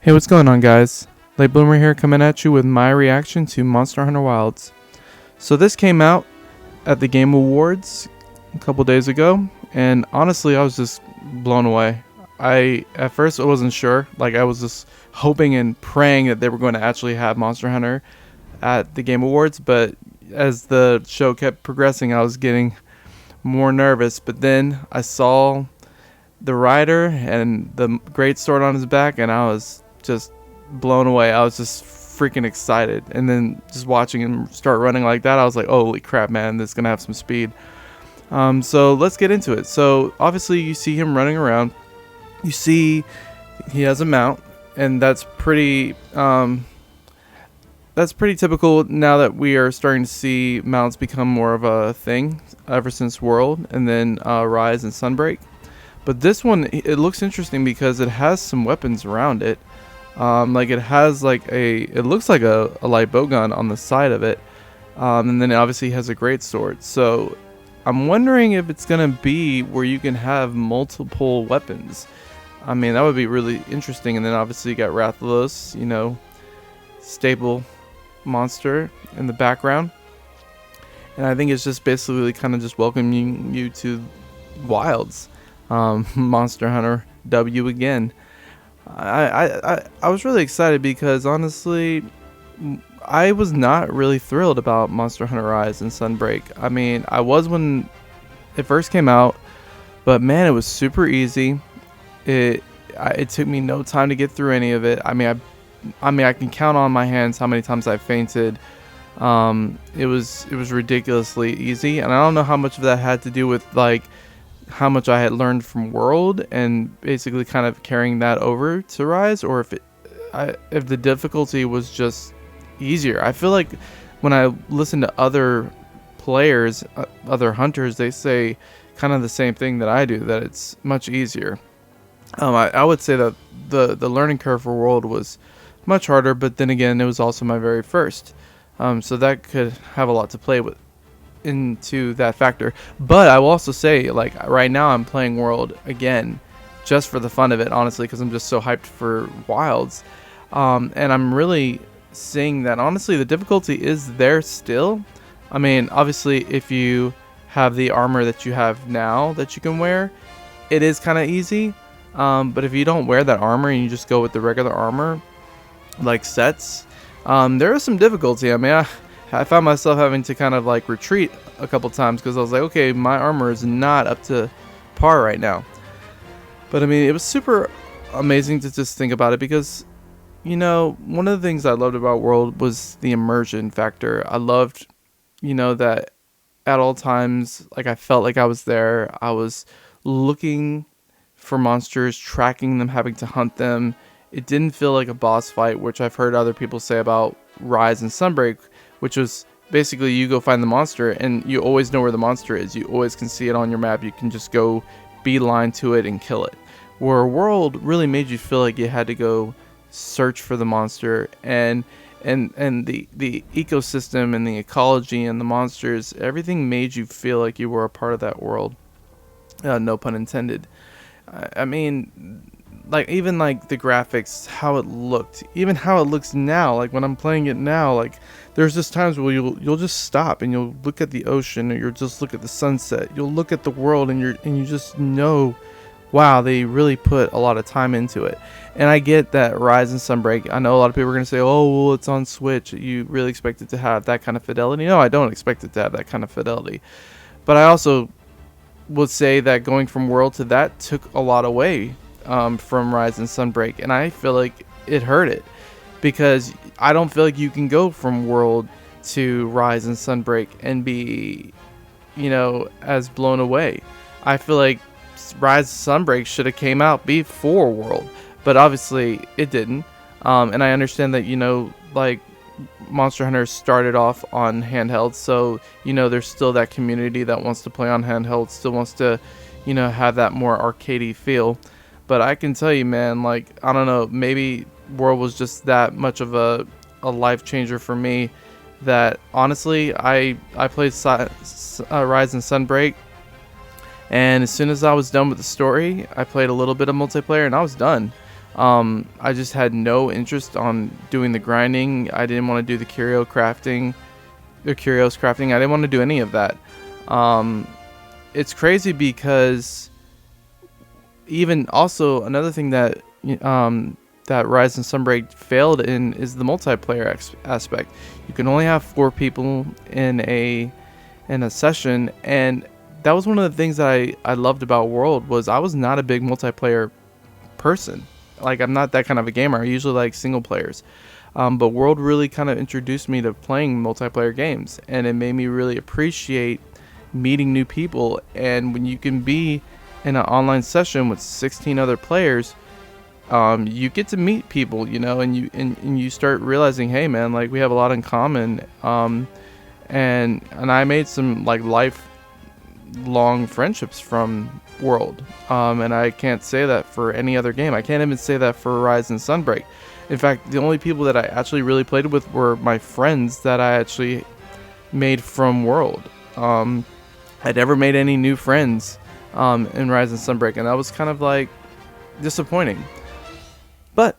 Hey, what's going on, guys? Late Bloomer here, coming at you with my reaction to Monster Hunter Wilds. So this came out at the Game Awards a couple days ago, and honestly, I was just blown away. At first I wasn't sure, like I was just hoping and praying that they were going to actually have Monster Hunter at the Game Awards, but as the show kept progressing, I was getting more nervous. But then I saw the rider and the great sword on his back, and I was just blown away. I was just freaking excited, and then just watching him start running like that, I was like, holy crap, man, this is gonna have some speed. So let's get into it. So obviously you see him running around, you see he has a mount, and that's pretty typical now that we are starting to see mounts become more of a thing ever since World and then Rise and Sunbreak. But this one, it looks interesting because it has some weapons around it. Like it has it looks like a light bowgun on the side of it. And then it obviously has a great sword. So I'm wondering if it's going to be where you can have multiple weapons. I mean, that would be really interesting. And then obviously you got Rathalos, staple monster in the background. And I think it's just basically kind of just welcoming you to Wilds. Monster Hunter W again. I was really excited because honestly, I was not really thrilled about Monster Hunter Rise and Sunbreak. I mean, I was when it first came out, but man, it was super easy. It took me no time to get through any of it. I mean, I can count on my hands how many times I fainted. It was ridiculously easy, and I don't know how much of that had to do with how much I had learned from World and basically kind of carrying that over to Rise, or if the difficulty was just easier. I feel like when I listen to other players, other hunters, they say kind of the same thing that I do, that it's much easier. I would say that the learning curve for World was much harder, but then again, it was also my very first. So that could have a lot to play with into that factor. But I will also say, right now I'm playing World again just for the fun of it, honestly, because I'm just so hyped for Wilds. And I'm really seeing that honestly the difficulty is there still. I mean, obviously if you have the armor that you have now that you can wear, it is kind of easy. But if you don't wear that armor and you just go with the regular armor like sets, there is some difficulty. I mean, I found myself having to kind of retreat a couple times because I was like, okay, my armor is not up to par right now. But I mean, it was super amazing to just think about it because, one of the things I loved about World was the immersion factor. I loved, that at all times, I felt like I was there. I was looking for monsters, tracking them, having to hunt them. It didn't feel like a boss fight, which I've heard other people say about Rise and Sunbreak, which was basically you go find the monster and you always know where the monster is. You always can see it on your map. You can just go beeline to it and kill it. Where World really made you feel like you had to go search for the monster, and the ecosystem and the ecology and the monsters, everything made you feel like you were a part of that world. No pun intended. I mean, even the graphics, how it looked, even how it looks now, when I'm playing it now, there's just times where you'll just stop and you'll look at the ocean, or you'll just look at the sunset, you'll look at the world, and you just know, wow, they really put a lot of time into it. And I get that Rise and Sunbreak, I know a lot of people are going to say, oh, well, it's on Switch, you really expect it to have that kind of fidelity. No, I don't expect it to have that kind of fidelity. But I also would say that going from World to that took a lot away from Rise and Sunbreak, and I feel like it hurt it, because I don't feel like you can go from World to Rise and Sunbreak and be, as blown away. I feel like Rise and Sunbreak should have came out before World, but obviously it didn't. And I understand that, Monster Hunter started off on handheld, so there's still that community that wants to play on handheld, still wants to, have that more arcadey feel. But I can tell you, man, I don't know, maybe World was just that much of a life changer for me, that honestly, I played Rise and Sunbreak, and as soon as I was done with the story, I played a little bit of multiplayer and I was done. I just had no interest on doing the grinding. I didn't want to do the curios crafting. I didn't want to do any of that. It's crazy because even also another thing that that Rise and Sunbreak failed in is the multiplayer aspect. You can only have 4 people in a session, and that was one of the things that I loved about World. Was I was not a big multiplayer person. Like, I'm not that kind of a gamer. I usually like single players. But World really kind of introduced me to playing multiplayer games, and it made me really appreciate meeting new people. And when you can be in an online session with 16 other players, you get to meet people, you know, and you start realizing, hey man, like, we have a lot in common. And I made some like lifelong friendships from World. And I can't say that for any other game. I can't even say that for Rise and Sunbreak. In fact, the only people that I actually really played with were my friends that I actually made from World. I never made any new friends in Rise and Sunbreak, and that was kind of like disappointing. But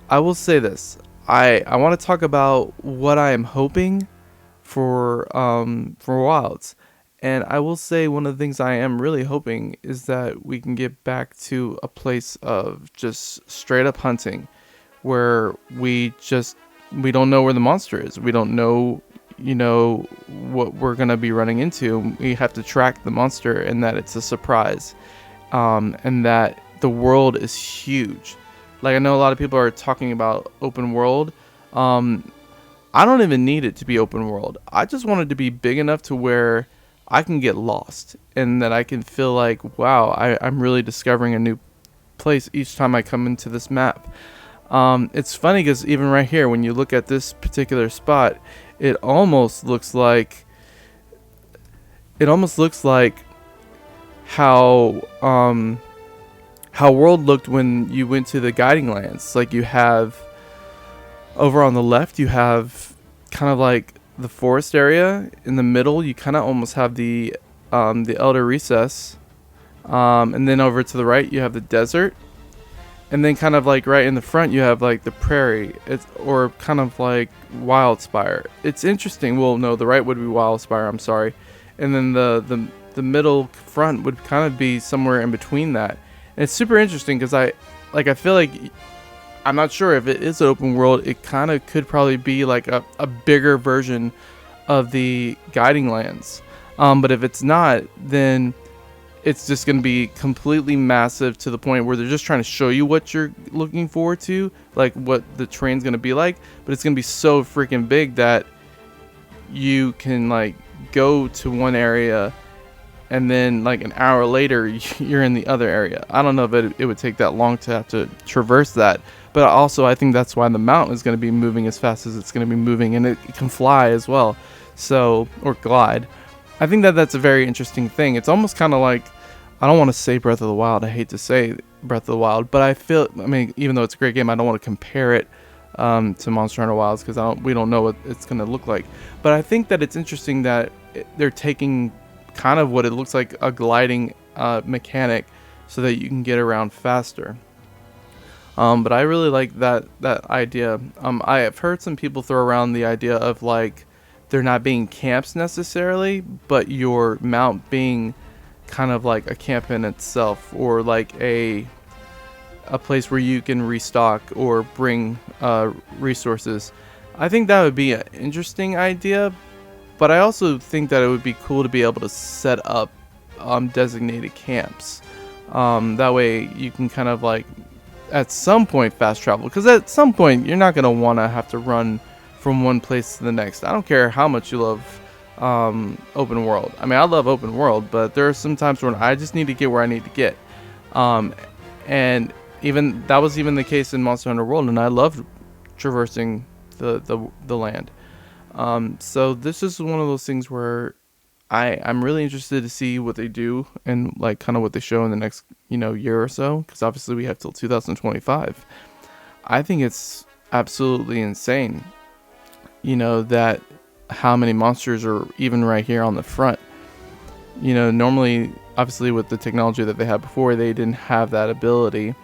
I will say this: I want to talk about what I am hoping for Wilds, and I will say one of the things I am really hoping is that we can get back to a place of just straight up hunting, where we don't know where the monster is. We don't know, you know, what we're gonna be running into. We have to track the monster, and that it's a surprise, and that the world is huge. Like, I know a lot of people are talking about open world. I don't even need it to be open world. I just want it to be big enough to where I can get lost, and that I can feel like, wow, I'm really discovering a new place each time I come into this map. It's funny because even right here, when you look at this particular spot, it almost looks like how World looked when you went to the guiding lands. Like, you have over on the left, you have kind of like the forest area. In the middle, you kind of almost have the Elder Recess, and then over to the right, you have the desert. And then kind of like right in the front, you have like the prairie, or kind of like Wildspire. It's interesting. Well, no, the right would be Wildspire. I'm sorry. And then the middle front would kind of be somewhere in between that. And it's super interesting because I feel like, I'm not sure if it is open world. It kind of could probably be like a bigger version of the guiding lands. But if it's not, then it's just going to be completely massive to the point where they're just trying to show you what you're looking forward to, like what the terrain's going to be like. But it's going to be so freaking big that you can like go to one area and then like an hour later you're in the other area. I don't know if it would take that long to have to traverse that. But also, I think that's why the mountain is going to be moving as fast as it's going to be moving, and it can fly as well, so, or glide. I think that's a very interesting thing. It's almost kind of like, I don't want to say Breath of the Wild. I hate to say Breath of the Wild, but I mean, even though it's a great game, I don't want to compare it to Monster Hunter Wilds because we don't know what it's going to look like. But I think that it's interesting that they're taking kind of what it looks like a gliding mechanic so that you can get around faster. But I really like that idea. I have heard some people throw around the idea of like there not being camps necessarily, but your mount being kind of like a camp in itself, or like a place where you can restock or bring resources. I think that would be an interesting idea, but I also think that it would be cool to be able to set up designated camps. That way you can kind of like at some point fast travel, because at some point you're not going to want to have to run from one place to the next. I don't care how much you love open world. I mean, I love open world, but there are some times when I just need to get where I need to get. And even that was even the case in Monster Hunter World, and I loved traversing the land. So this is one of those things where I'm really interested to see what they do and like kind of what they show in the next, year or so, because obviously we have till 2025. I think it's absolutely insane, that how many monsters are even right here on the front. Normally, obviously with the technology that they had before, they didn't have that ability.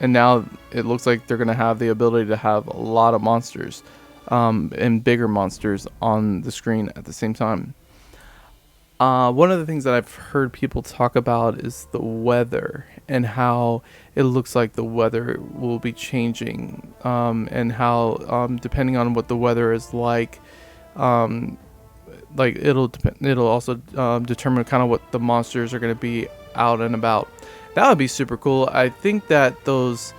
and now it looks like they're going to have the ability to have a lot of monsters, and bigger monsters on the screen at the same time. One of the things that I've heard people talk about is the weather and how it looks like the weather will be changing, and how, depending on what the weather is um, like it'll also determine kind of what the monsters are going to be out and about. That would be super cool. I think that those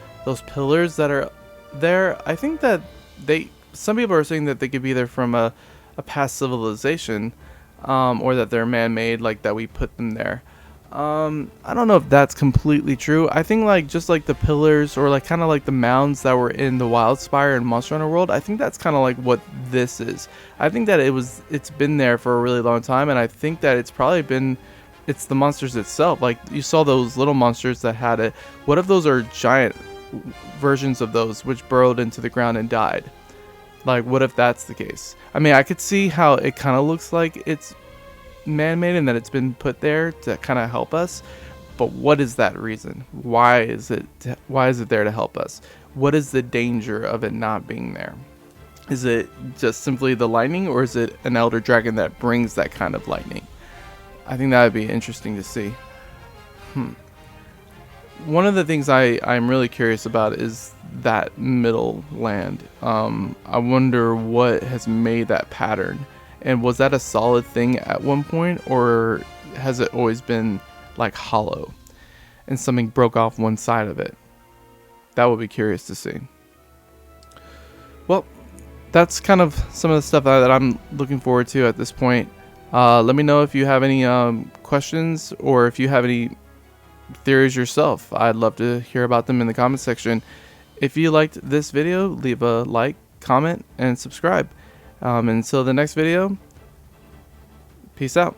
pillars that are there, I think that some people are saying that they could be there from a past civilization, or that they're man-made, like that we put them there. I don't know if that's completely true. I think like just like the pillars, or like kind of like the mounds that were in the Wildspire and Monster Hunter World, I think that's kind of like what this is. I think that it's been there for a really long time, and I think that it's the monsters itself. Like you saw those little monsters that had it. What if those are giant versions of those which burrowed into the ground and died? Like, what if that's the case? I mean, I could see how it kind of looks like it's man-made and that it's been put there to kind of help us. But what is that reason? Why is it there to help us? What is the danger of it not being there? Is it just simply the lightning, or is it an elder dragon that brings that kind of lightning? I think that would be interesting to see. One of the things I'm really curious about is that middle land. I wonder what has made that pattern, and was that a solid thing at one point, or has it always been like hollow and something broke off one side of it? That would be curious to see. Well, that's kind of some of the stuff that I'm looking forward to at this point. Let me know if you have any questions, or if you have any theories yourself. I'd love to hear about them in the comment section. If you liked this video, leave a like, comment, and subscribe. Until the next video, peace out.